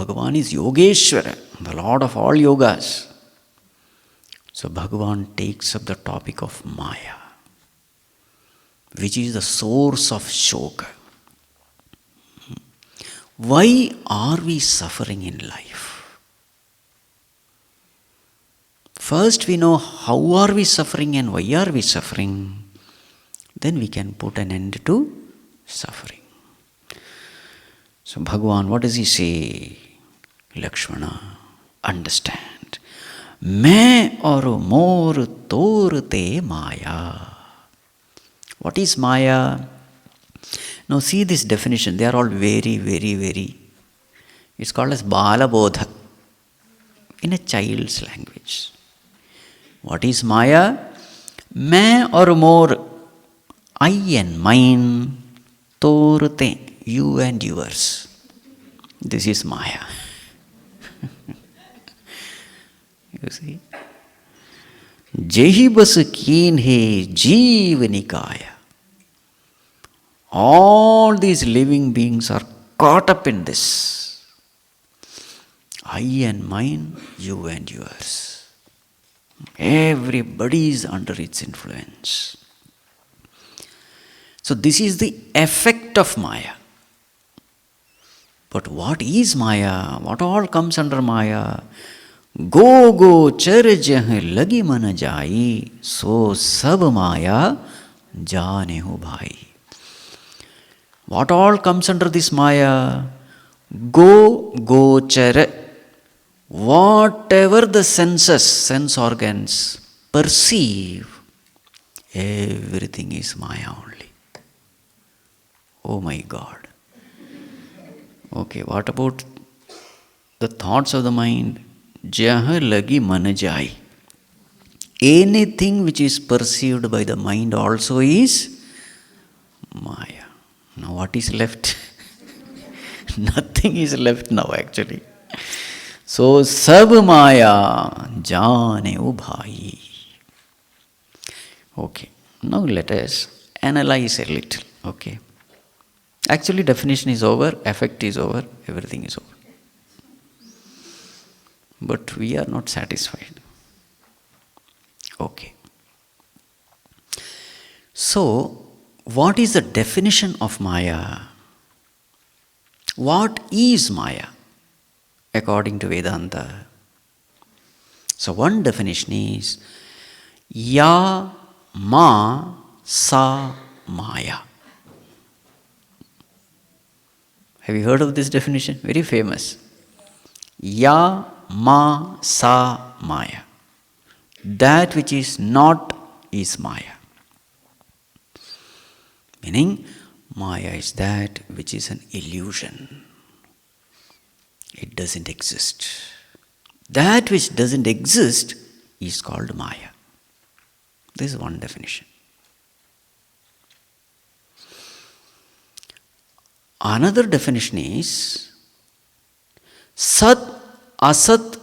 Bhagavan is Yogeshwara, the Lord of all yogas. So Bhagavan takes up the topic of Māyā, which is the source of shoka. Why are we suffering in life? First we know how are we suffering and why are we suffering. Then we can put an end to suffering. So Bhagavan, what does he say? Lakshmana, understand. Main aur mor torte Māyā. What is Māyā? Now see this definition. They are all very. It's called as Balabodha in a child's language. What is Māyā? Main aur mor, I and mine, torte, you and yours. This is Māyā. You see? Jehi bas keen hai jeev nikaya. All these living beings are caught up in this. I and mine, you and yours. Everybody is under its influence. So this is the effect of Māyā. But what is Māyā? What all comes under Māyā? Go char jah lagi man jai, so sab Māyā jane ho bhai. What all comes under this Māyā? Go char. Whatever the senses, sense organs perceive, everything is Māyā only. Oh my God. Okay, what about the thoughts of the mind? Jah lagi man jai. Anything which is perceived by the mind also is Māyā. Now what is left? Nothing is left now actually. So sab Māyā jane o bhai. Okay, now let us analyze a little. Okay. Actually definition is over, effect is over, everything is over. But we are not satisfied. Okay. So, what is the definition of Māyā? What is Māyā according to Vedanta? So, one definition is Ya Ma Sa Māyā. Have you heard of this definition? Very famous. Ya Ma Sa Māyā. That which is not is Māyā. Meaning, Māyā is that which is an illusion. It doesn't exist. That which doesn't exist is called Māyā. This is one definition. Another definition is Sat Asat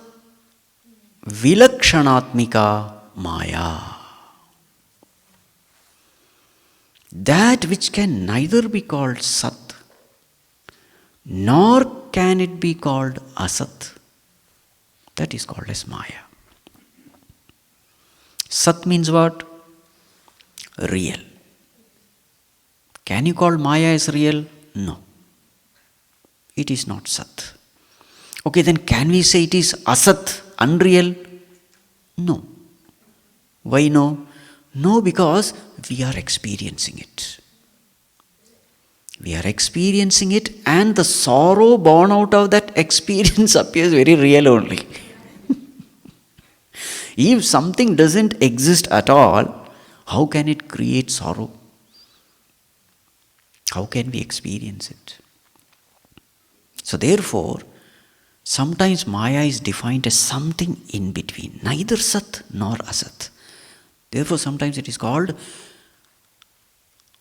Vilakshanatmika Māyā. That which can neither be called Sat nor can it be called Asat. That is called as Māyā. Sat means what? Real. Can you call Māyā as real? No. It is not Sat. Okay, then can we say it is Asat, unreal? No. Why no? No, because we are experiencing it. We are experiencing it, and the sorrow born out of that experience appears very real only. If something doesn't exist at all, how can it create sorrow? How can we experience it? So therefore, sometimes Māyā is defined as something in between, neither Sat nor Asat. Therefore, sometimes it is called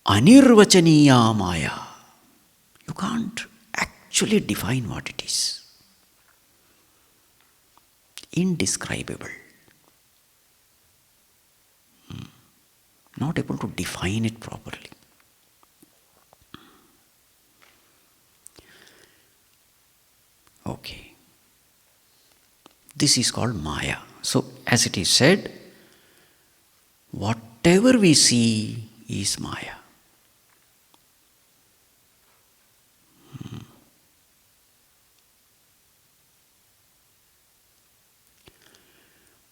Anirvachaniya Māyā. You can't actually define what it is. Indescribable. Not able to define it properly. Okay. This is called Māyā. So, as it is said, whatever we see is Māyā.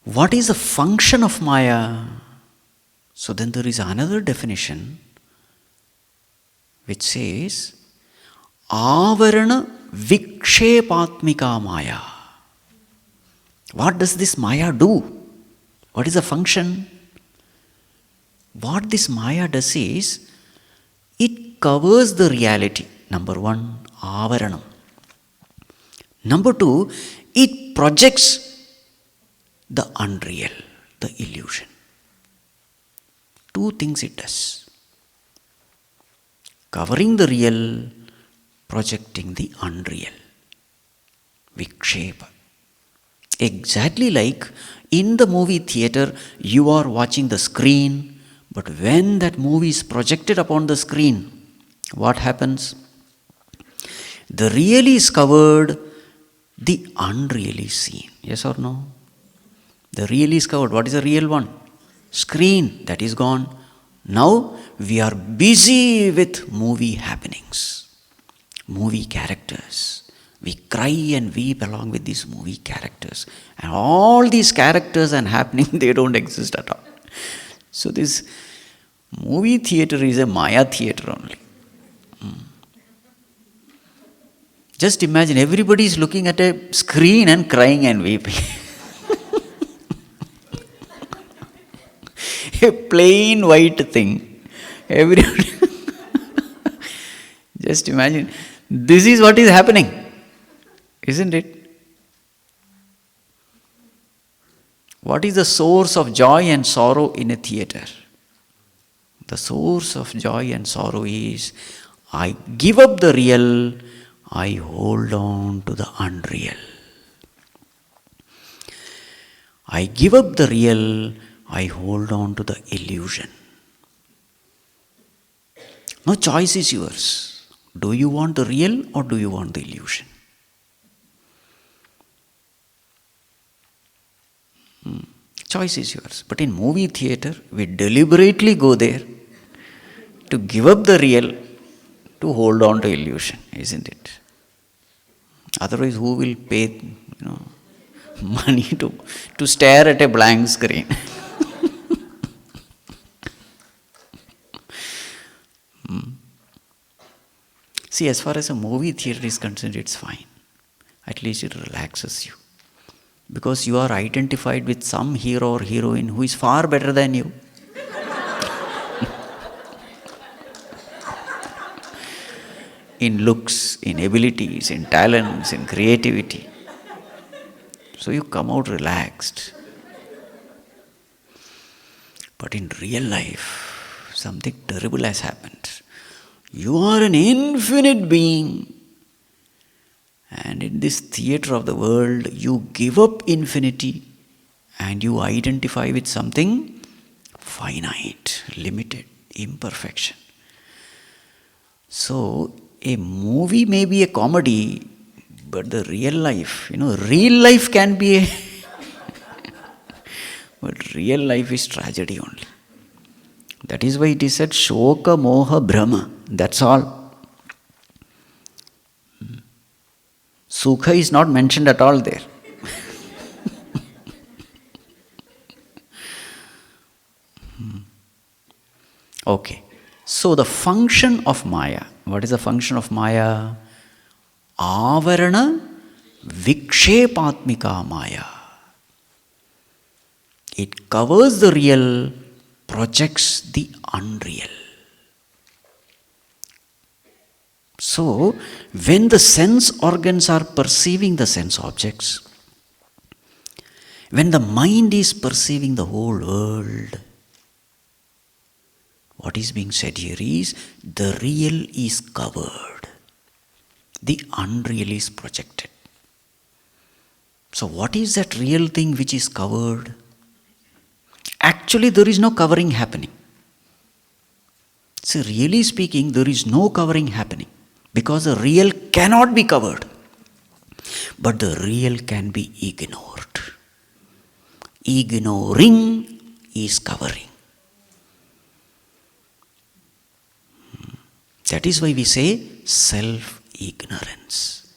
What is the function of Māyā? So then there is another definition which says Avarana Vikshepatmika Māyā. What does this Māyā do? What is the function? What this Māyā does is, it covers the reality. Number one, Avaranam. Number two, it projects the unreal, the illusion. Two things it does. Covering the real, projecting the unreal. Vikshepa. Exactly like in the movie theater, you are watching the screen, but when that movie is projected upon the screen, what happens? The real is covered, the unreal is seen. Yes or no? The real is covered. What is the real one? Screen. That is gone. Now we are busy with movie happenings, movie characters. We cry and weep along with these movie characters. And all these characters and happenings, they don't exist at all. So this movie theater is a Māyā theater only. Just imagine, everybody is looking at a screen and crying and weeping. A plain white thing. Everybody. Just imagine, this is what is happening, isn't it? What is the source of joy and sorrow in a theater? The source of joy and sorrow is, I give up the real, I hold on to the unreal. I give up the real, I hold on to the illusion. Now choice is yours. Do you want the real or do you want the illusion? Choice is yours. But in movie theater, we deliberately go there to give up the real, to hold on to illusion, isn't it? Otherwise, who will pay, money to stare at a blank screen? See, as far as a movie theater is concerned, it's fine. At least it relaxes you. Because you are identified with some hero or heroine who is far better than you. In looks, in abilities, in talents, in creativity. So you come out relaxed. But in real life, something terrible has happened. You are an infinite being. And in this theater of the world, you give up infinity and you identify with something finite, limited, imperfection. So, a movie may be a comedy, but the real life, real life can be a... but real life is tragedy only. That is why it is said, Shoka Moha Brahma. That's all. Sukha is not mentioned at all there. Okay. So the function of Māyā. What is the function of Māyā? Avarana Vikshepatmika Māyā. It covers the real, projects the unreal. So, when the sense organs are perceiving the sense objects, when the mind is perceiving the whole world, what is being said here is, the real is covered, the unreal is projected. So, what is that real thing which is covered? Actually, there is no covering happening. See, really speaking, there is no covering happening. Because the real cannot be covered. But the real can be ignored. Ignoring is covering. That is why we say self-ignorance.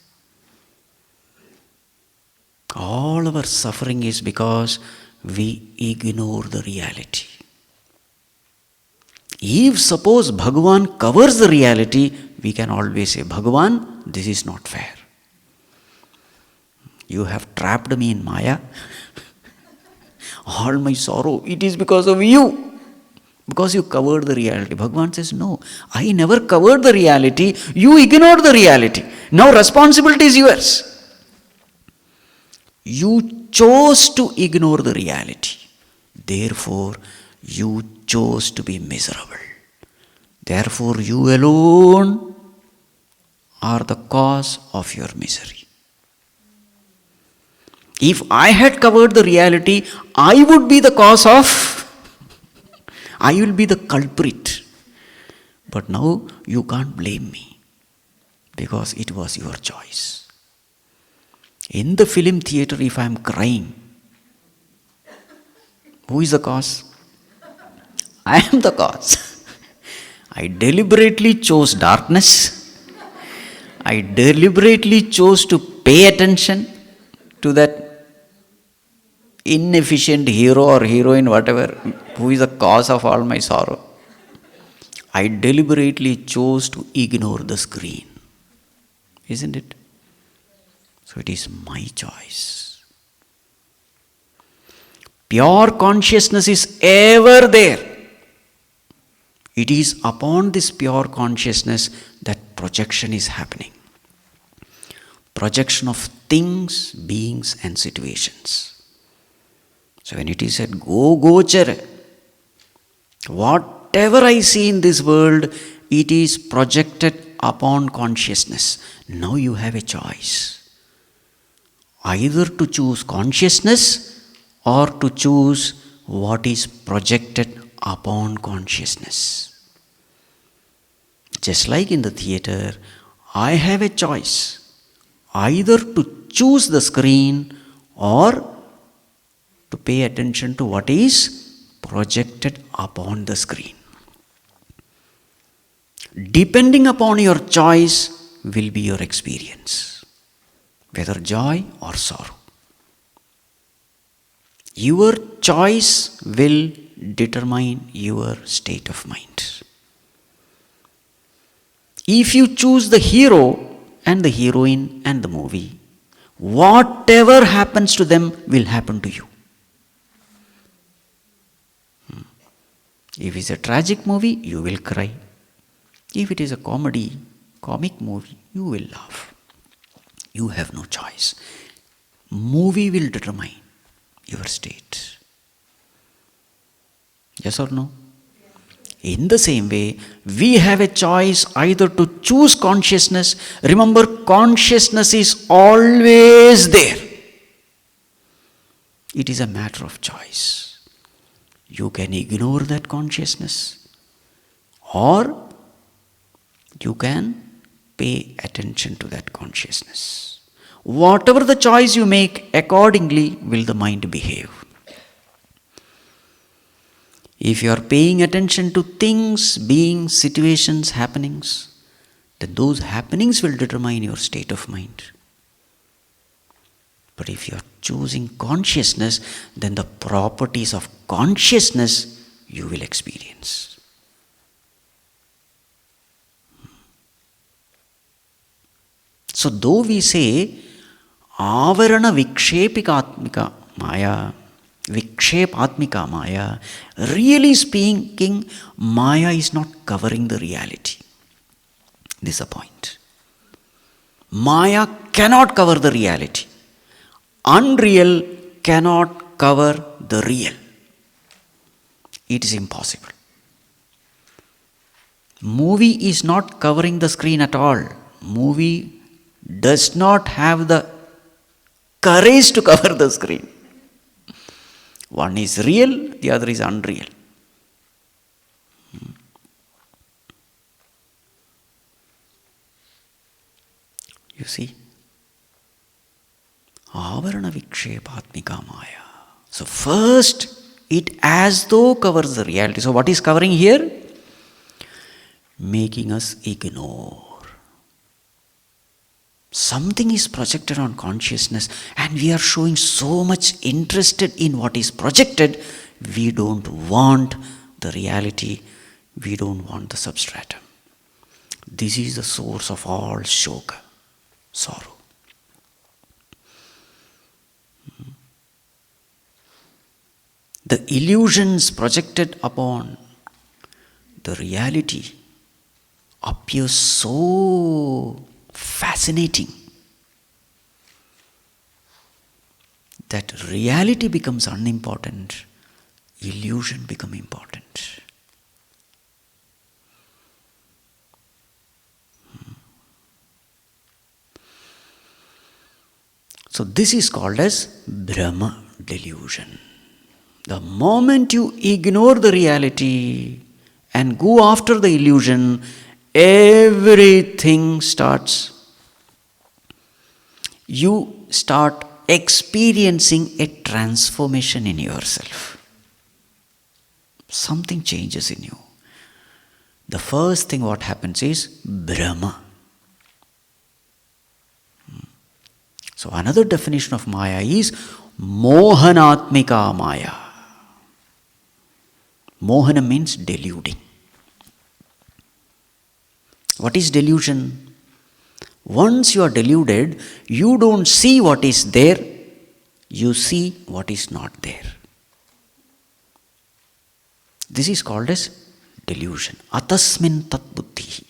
All our suffering is because we ignore the reality. If suppose Bhagavan covers the reality, we can always say, Bhagavan, this is not fair. You have trapped me in Māyā. All my sorrow, it is because of you. Because you covered the reality. Bhagavan says, no, I never covered the reality. You ignored the reality. Now responsibility is yours. You chose to ignore the reality. Therefore, you chose to be miserable. Therefore, you alone are the cause of your misery. If I had covered the reality, I would be the cause of, I will be the culprit. But now you can't blame me because it was your choice. In the film theater, if I am crying, who is the cause? I am the cause. I deliberately chose darkness. I deliberately chose to pay attention to that inefficient hero or heroine, whatever, who is the cause of all my sorrow. I deliberately chose to ignore the screen. Isn't it? So it is my choice. Pure consciousness is ever there. It is upon this pure consciousness that projection is happening. Projection of things, beings and situations. So when it is said, go gochara, whatever I see in this world, it is projected upon consciousness. Now you have a choice. Either to choose consciousness or to choose what is projected upon consciousness. Just like in the theater, I have a choice. Either to choose the screen or to pay attention to what is projected upon the screen. Depending upon your choice will be your experience, whether joy or sorrow. Your choice will determine your state of mind. If you choose the hero and the heroine and the movie, whatever happens to them will happen to you. If it's a tragic movie, you will cry. If it is a comic movie, you will laugh. You have no choice. Movie will determine your state. Yes or no? In the same way, we have a choice either to choose consciousness. Remember, consciousness is always there. It is a matter of choice. You can ignore that consciousness, or you can pay attention to that consciousness. Whatever the choice you make, accordingly will the mind behave. If you are paying attention to things, beings, situations, happenings, then those happenings will determine your state of mind. But if you are choosing consciousness, then the properties of consciousness you will experience. So though we say avarana vikshepikatmika Māyā, vikshepatmika Māyā, really speaking, Māyā is not covering the reality. This is a point. Māyā cannot cover the reality. Unreal cannot cover the real. It is impossible. Movie is not covering the screen at all. Movie does not have the courage to cover the screen. One is real, the other is unreal. You see? Avarana vikshepatmika Māyā. So first, it as though covers the reality. So what is covering here? Making us ignore. Something is projected on consciousness and we are showing so much interested in what is projected, we don't want the reality, we don't want the substratum. This is the source of all shoka, sorrow. The illusions projected upon the reality appears so fascinating that reality becomes unimportant, illusion becomes important. So this is called as Brahma delusion. The moment you ignore the reality and go after the illusion, everything starts. You start experiencing a transformation in yourself. Something changes in you. The first thing what happens is Brahma. So another definition of Māyā is Mohanatmika Māyā. Mohana means deluding. What is delusion? Once you are deluded, you don't see what is there, you see what is not there. This is called as delusion. Atasmin tat buddhi.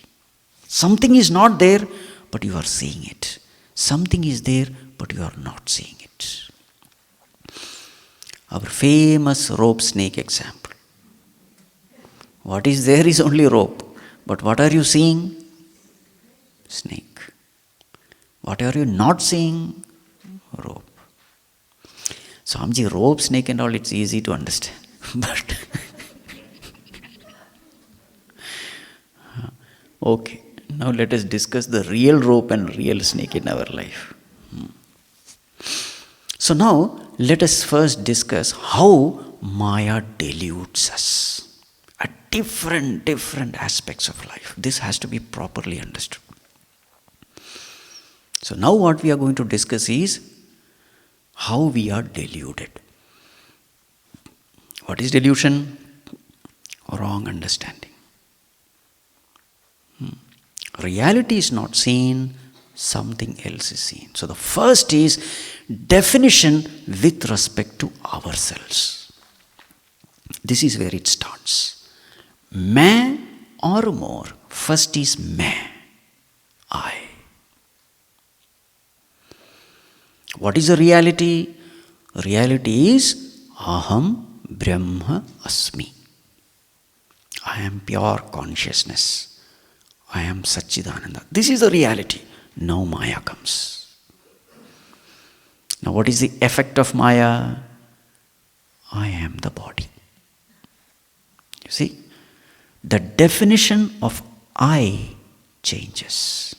Something is not there, but you are seeing it. Something is there, but you are not seeing it. Our famous rope snake example. What is there is only rope. But what are you seeing? Snake. What are you not seeing? Rope. Swamiji, rope, snake and all, it's easy to understand. But okay, now let us discuss the real rope and real snake in our life. So now let us first discuss how Māyā deludes us at different aspects of life. This has to be properly understood. So now what we are going to discuss is how we are deluded. What is delusion? Wrong understanding. Reality is not seen, something else is seen. So the first is definition with respect to ourselves. This is where it starts. Main or more. First is main, I. What is the reality? Reality is aham brahma asmi. I am pure consciousness. I am Satchidananda. This is the reality. Now Māyā comes. Now what is the effect of Māyā? I am the body. You see? The definition of I changes.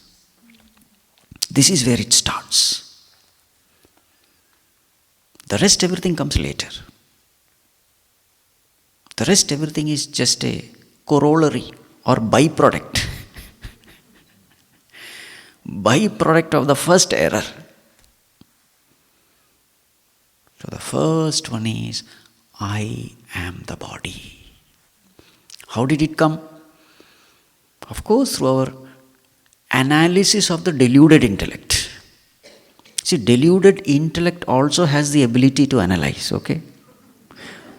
This is where it starts. The rest everything comes later. The rest everything is just a corollary or byproduct. Byproduct of the first error. So the first one is I am the body. How did it come? Of course, through our analysis of the deluded intellect. See, deluded intellect also has the ability to analyze, okay?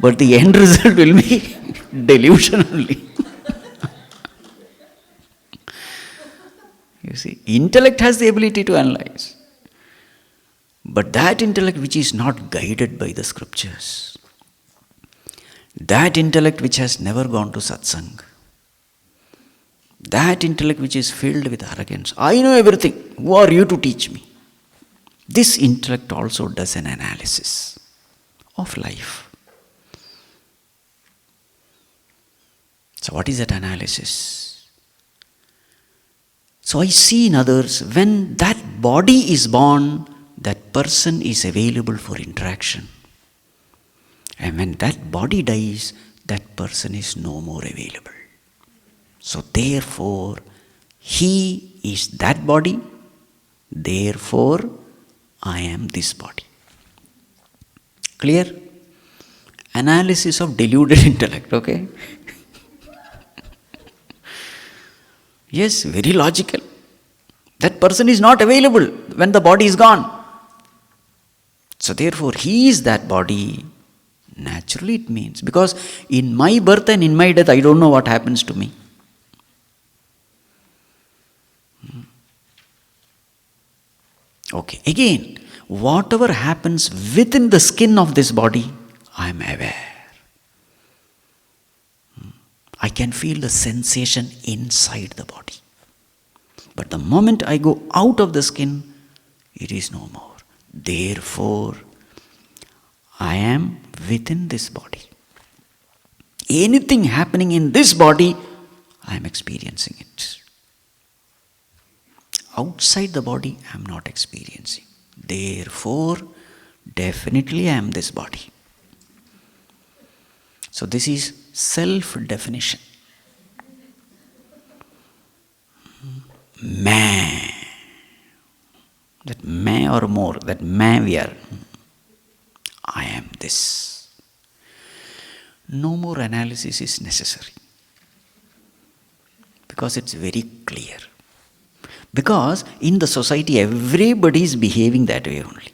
But the end result will be delusion only. You see, intellect has the ability to analyze. But that intellect which is not guided by the scriptures, that intellect which has never gone to satsang, that intellect which is filled with arrogance, I know everything, who are you to teach me? This intellect also does an analysis of life. So what is that analysis? So I see in others, when that body is born, that person is available for interaction. And when that body dies, that person is no more available. So therefore, he is that body, therefore I am this body. Clear? Analysis of deluded intellect, okay? Yes, very logical. That person is not available when the body is gone. So therefore, he is that body. Naturally it means, because in my birth and in my death, I don't know what happens to me. Okay, again, whatever happens within the skin of this body, I am aware. I can feel the sensation inside the body. But the moment I go out of the skin, it is no more. Therefore, I am within this body. Anything happening in this body, I am experiencing it. Outside the body, I am not experiencing. Therefore, definitely I am this body. So this is self-definition. Main. That may or more, that may we are. I am this. No more analysis is necessary. Because it's very clear. Because in the society, everybody is behaving that way only.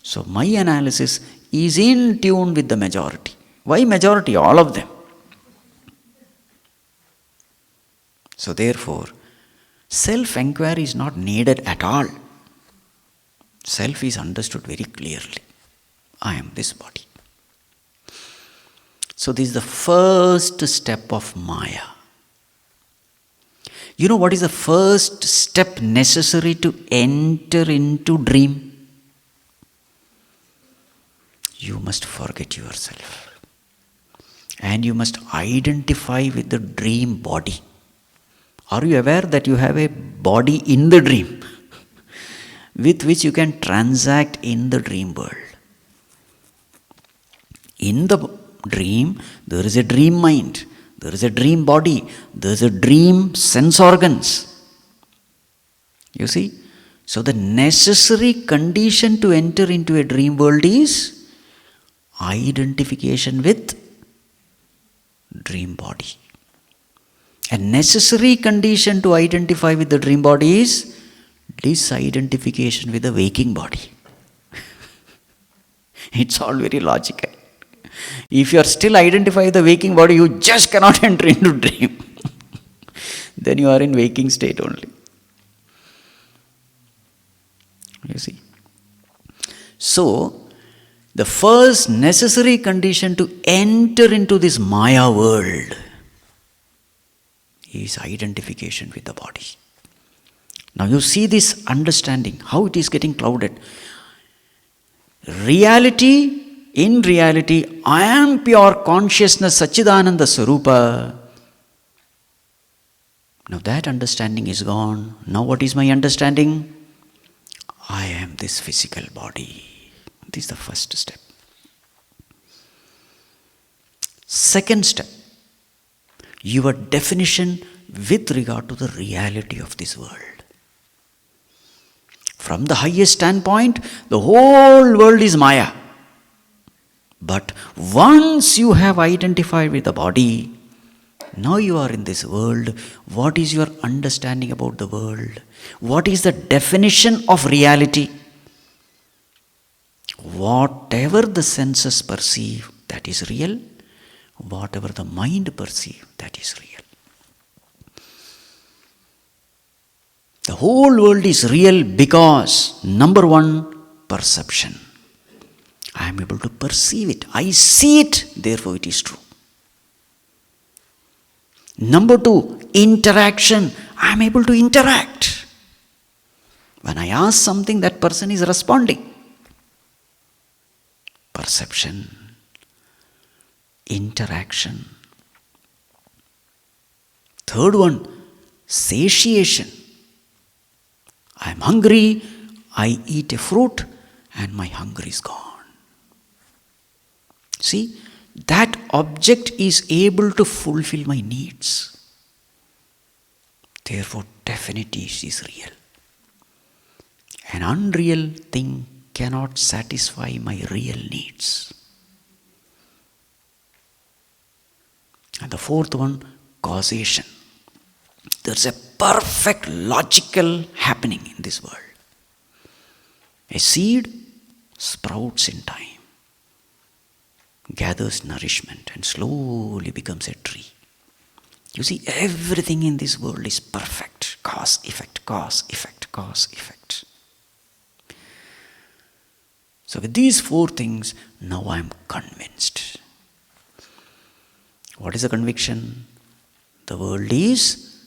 So my analysis is in tune with the majority. Why majority? All of them. So therefore, self-enquiry is not needed at all. Self is understood very clearly. I am this body. So this is the first step of Māyā. You know what is the first step necessary to enter into dream? You must forget yourself. And you must identify with the dream body. Are you aware that you have a body in the dream with which you can transact in the dream world? In the dream, there is a dream mind, there is a dream body, there is a dream sense organs. You see? So the necessary condition to enter into a dream world is identification with dream body. A necessary condition to identify with the dream body is disidentification with the waking body. It's all very logical. If you are still identified with the waking body, you just cannot enter into dream. Then you are in waking state only. You see? So, the first necessary condition to enter into this Māyā world is identification with the body. Now you see this understanding, how it is getting clouded. In reality, I am pure consciousness, Satchidananda Swarupa. Now that understanding is gone. Now what is my understanding? I am this physical body. This is the first step. Second step, your definition with regard to the reality of this world. From the highest standpoint, the whole world is Māyā. But once you have identified with the body, now you are in this world. What is your understanding about the world? What is the definition of reality? Whatever the senses perceive, that is real. Whatever the mind perceives, that is real. The whole world is real because, number one, perception. I am able to perceive it. I see it, therefore it is true. Number two, interaction. I am able to interact. When I ask something, that person is responding. Perception. Interaction. Third one, satiation. I am hungry, I eat a fruit and my hunger is gone. See, that object is able to fulfill my needs. Therefore, definitely it is real. An unreal thing cannot satisfy my real needs. And the fourth one, causation. There's a perfect logical happening in this world. A seed sprouts in time, gathers nourishment and slowly becomes a tree. You see, everything in this world is perfect. Cause, effect, cause, effect, cause, effect. So with these four things, now I am convinced. What is the conviction? The world is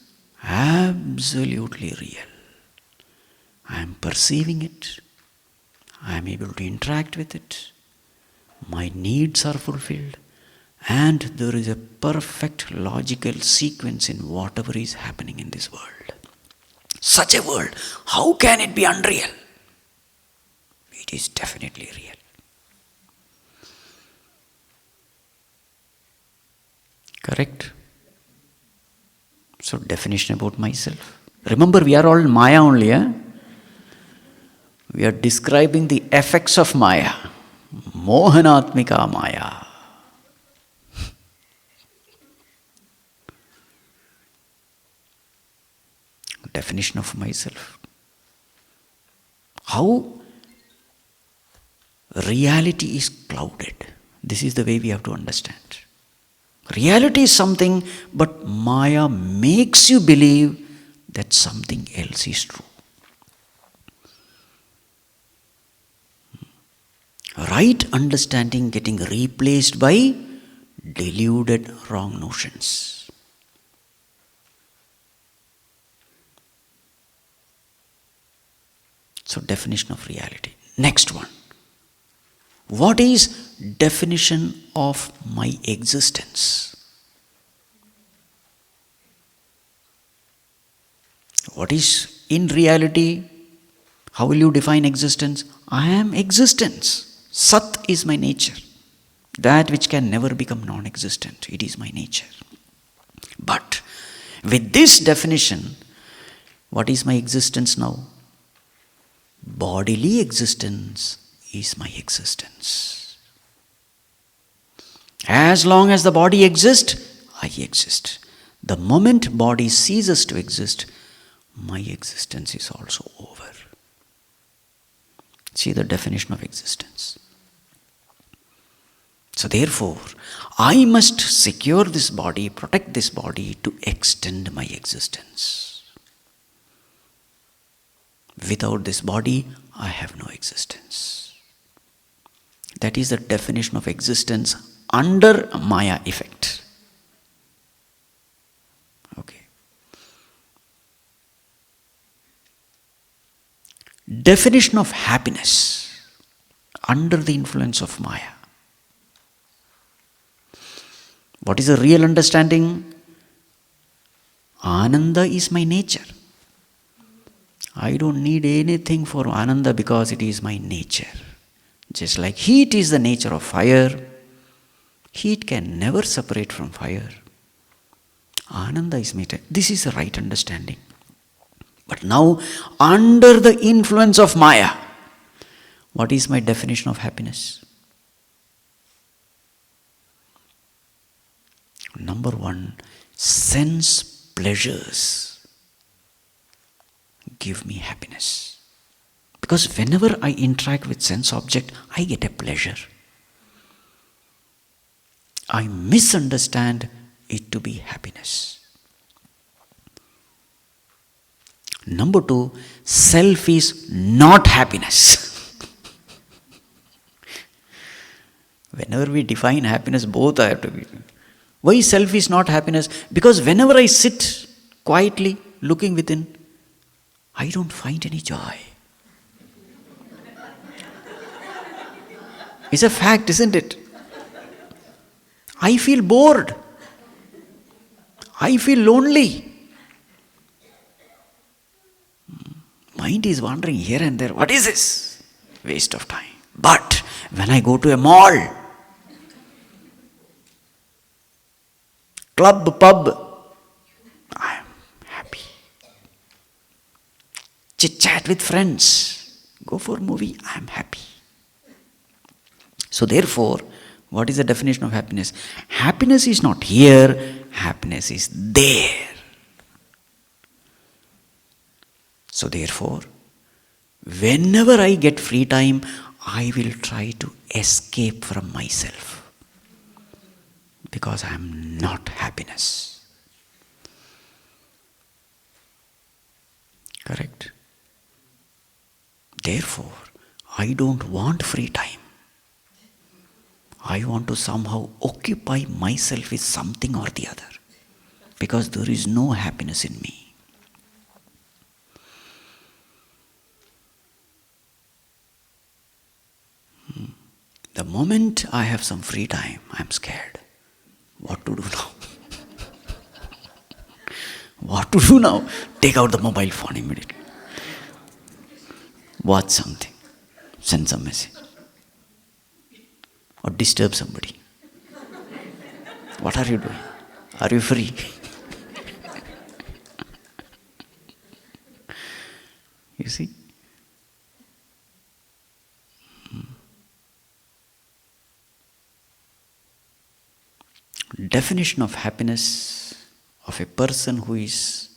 absolutely real. I am perceiving it. I am able to interact with it. My needs are fulfilled. And there is a perfect logical sequence in whatever is happening in this world. Such a world, how can it be unreal? It is definitely real. Correct? So, definition about myself. Remember, we are all Māyā only. We are describing the effects of Māyā. Mohanatmika Māyā. Definition of myself. How reality is clouded. This is the way we have to understand. Reality is something, but Māyā makes you believe that something else is true. Right understanding getting replaced by deluded wrong notions. So, definition of reality. Next one. What is definition of my existence? What is in reality? How will you define existence? I am existence. Sat is my nature. That which can never become non-existent. It is my nature. But with this definition, what is my existence now? Bodily existence is my existence. As long as the body exists, I exist. The moment body ceases to exist, my existence is also over. See the definition of existence. So therefore, I must secure this body, protect this body to extend my existence. Without this body, I have no existence. That is the definition of existence under Māyā effect. Okay. Definition of happiness under the influence of Māyā. What is the real understanding? Ānanda is my nature. I don't need anything for Ānanda because it is my nature. Just like heat is the nature of fire, heat can never separate from fire. Ānanda is my nature. This is the right understanding. But now, under the influence of Māyā, what is my definition of happiness? Number one, sense pleasures give me happiness. Because whenever I interact with sense object, I get a pleasure. I misunderstand it to be happiness. Number two, self is not happiness. Whenever we define happiness, both have to be. Why self is not happiness? Because whenever I sit quietly looking within, I don't find any joy. It's a fact, isn't it? I feel bored. I feel lonely. mind is wandering here and there. What is this? Waste of time. But when I go to a mall, club, pub, I am happy. Chit chat with friends, go for a movie, I am happy. So therefore, what is the definition of happiness? Happiness is not here, happiness is there. So therefore, whenever I get free time, I will try to escape from myself. Because I am not happiness. Correct? Therefore, I don't want free time. I want to somehow occupy myself with something or the other. Because there is no happiness in me. The moment I have some free time, I am scared. What to do now? What to do now? Take out the mobile phone immediately. Watch something. Send some message. Or disturb somebody. What are you doing? Are you free? You see? Definition of happiness of a person who is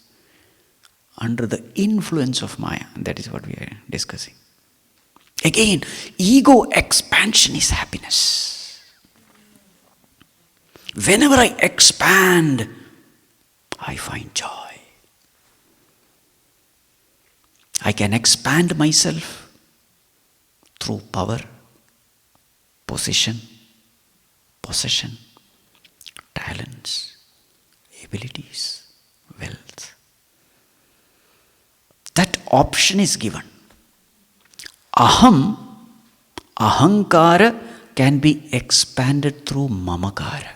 under the influence of Māyā. That is what we are discussing. Again, ego expansion is happiness. Whenever I expand, I find joy. I can expand myself through power, possession, talents, abilities, wealth. That option is given. Aham, ahankara can be expanded through mamakara.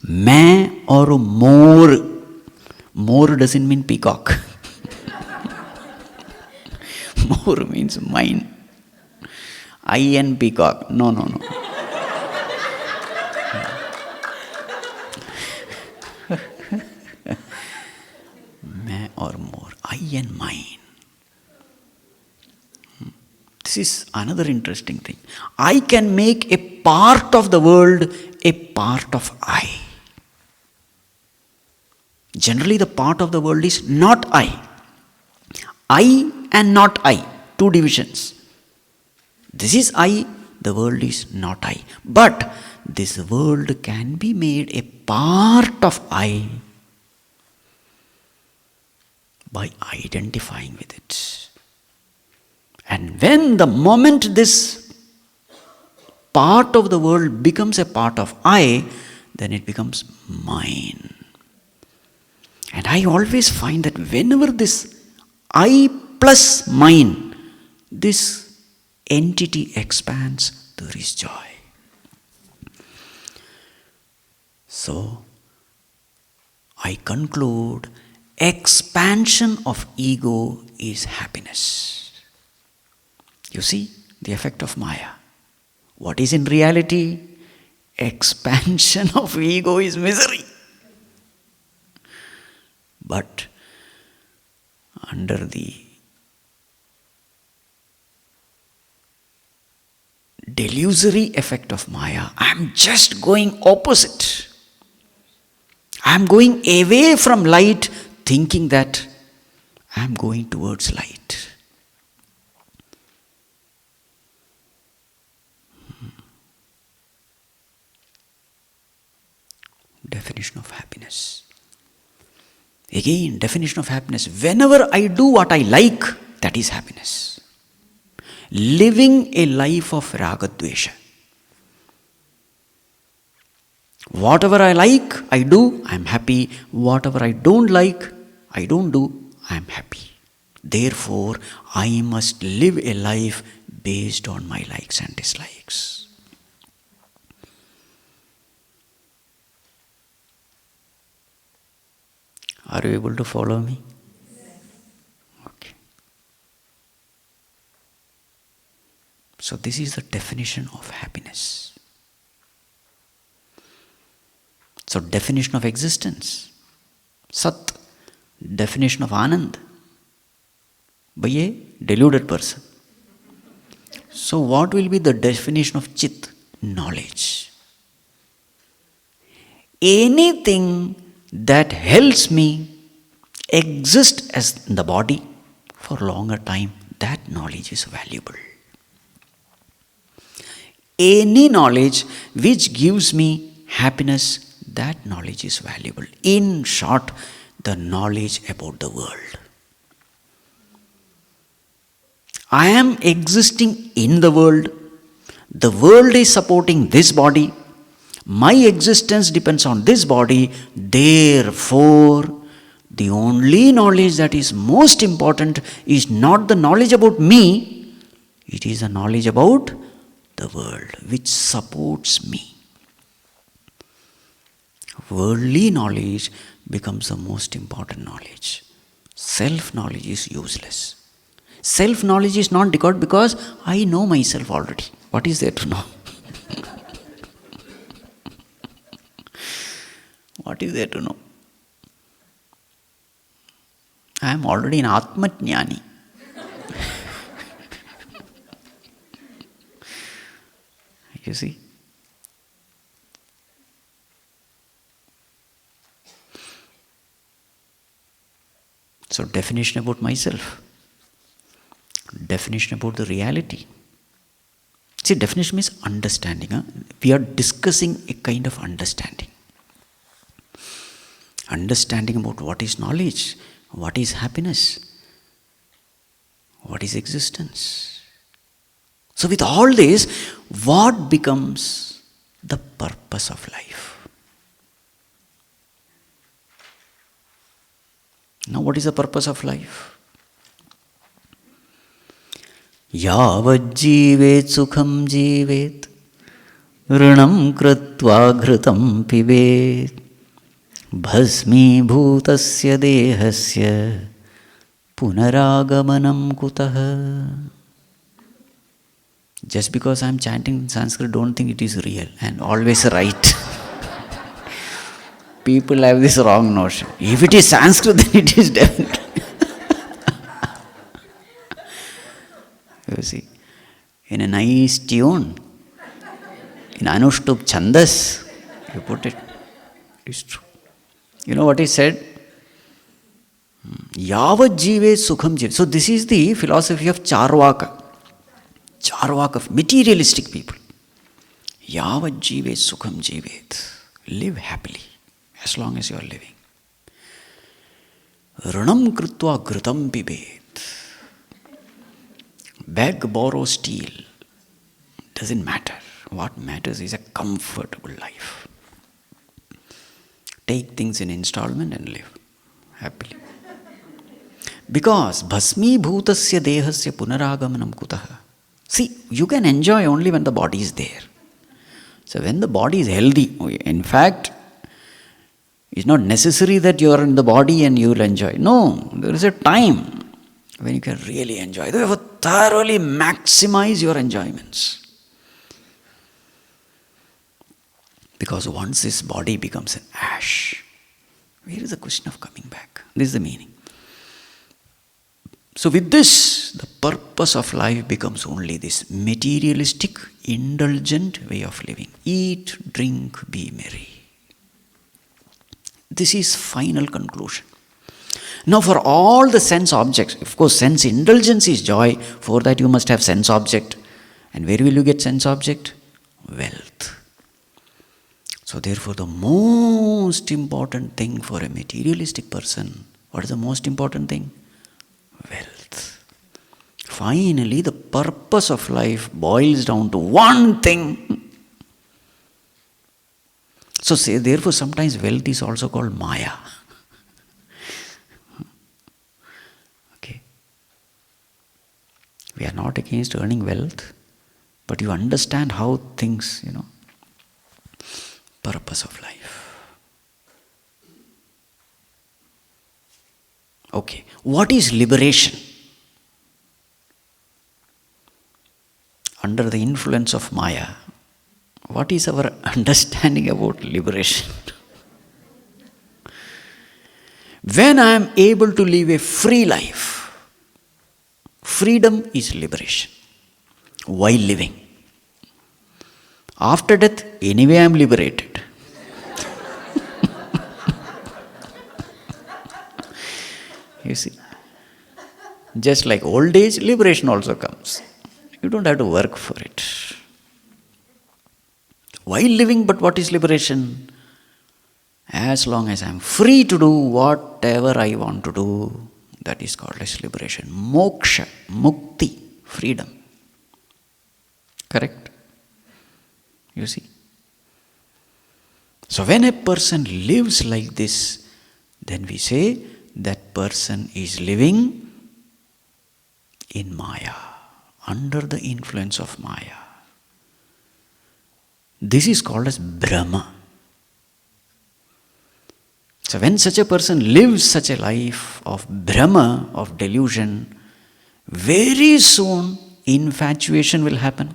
Main or more. More doesn't mean peacock. More means mine. I and peacock. No. Or more, I and mine. This is another interesting thing. I can make a part of the world a part of I. Generally, the part of the world is not I. I and not I. Two divisions. This is I, the world is not I. But this world can be made a part of I by identifying with it. And when the moment this part of the world becomes a part of I, then it becomes mine. And I always find that whenever this I plus mine, this entity expands, there is joy. So, I conclude, expansion of ego is happiness. You see the effect of Māyā. What is in reality? Expansion of ego is misery. But under the delusory effect of Māyā, I am just going opposite. I am going away from light, thinking that I am going towards light. Definition of happiness. Again, definition of happiness. Whenever I do what I like, that is happiness. Living a life of raga-dvesha. Whatever I like, I do, I am happy. Whatever I don't like, I don't do, I am happy. Therefore, I must live a life based on my likes and dislikes. Are you able to follow me? Okay. So this is the definition of happiness. So definition of existence, Sat, definition of Ānanda, by a deluded person. So what will be the definition of Chit? Knowledge. Anything that helps me exist as the body for longer time, that knowledge is valuable. Any knowledge which gives me happiness, that knowledge is valuable. In short, the knowledge about the world. I am existing in the world. The world is supporting this body. My existence depends on this body. Therefore, the only knowledge that is most important is not the knowledge about me. It is the knowledge about the world which supports me. Worldly knowledge becomes the most important knowledge. Self-knowledge is useless. Self-knowledge is not because I know myself already. What is there to know? What is there to know? I am already an Atma-jnani. You see? So definition about myself. Definition about the reality. See, definition means understanding. Huh? We are discussing a kind of understanding. Understanding about what is knowledge, what is happiness, what is existence. So with all this, what becomes the purpose of life? Now what is the purpose of life? Yavajjivet sukham jivet ऋणं कृत्वा घृतं पिबेत् भस्मीभूतस्य देहस्य पुनरागमनं कुतः. Just because I am chanting in Sanskrit, don't think it is real and always right. People have this wrong notion. If it is Sanskrit, then it is definitely. You see, in a nice tune, in Anushtup Chandas, you put it. It's true. You know what he said? Yavat jive sukham jive. So this is the philosophy of Charvaka. Charvaka, materialistic people. Yavat jive sukham jivet. Live happily as long as you are living. Ranam krutva ghritam pibet. Beg, borrow, steal. Doesn't matter. What matters is a comfortable life. Take things in installment and live happily. Because bhasmi bhutasya dehasya punaragamanam kutaha. See, you can enjoy only when the body is there. So when the body is healthy, in fact, it's not necessary that you are in the body and you will enjoy. No, there is a time when you can really enjoy. Therefore, thoroughly maximize your enjoyments. Because once this body becomes an ash, where is the question of coming back? This is the meaning. So with this, the purpose of life becomes only this materialistic, indulgent way of living. Eat, drink, be merry. This is final conclusion. Now for all the sense objects, of course sense indulgence is joy, for that you must have sense object. And where will you get sense object? Wealth. So therefore the most important thing for a materialistic person, what is the most important thing? Wealth. Finally the purpose of life boils down to one thing. So say therefore sometimes wealth is also called Māyā. Okay. We are not against earning wealth, but you understand how things, purpose of life. Okay, what is liberation? under the influence of Māyā, what is our understanding about liberation? When I am able to live a free life, freedom is liberation while living. After death, anyway I am liberated. You see, just like old age, liberation also comes. You don't have to work for it. While living, but what is liberation? As long as I am free to do whatever I want to do, that is called as liberation. Moksha, mukti, freedom. Correct? You see? So when a person lives like this, then we say that person is living in Māyā, under the influence of Māyā. This is called as Brahma. So when such a person lives such a life of Brahma, of delusion, very soon infatuation will happen.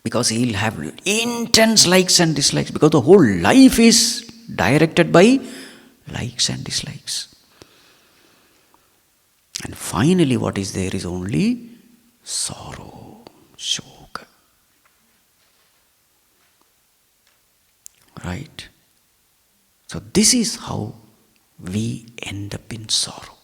Because he will have intense likes and dislikes. Because the whole life is directed by likes and dislikes. And finally what is there is only sorrow, shoka. Right? So this is how we end up in sorrow.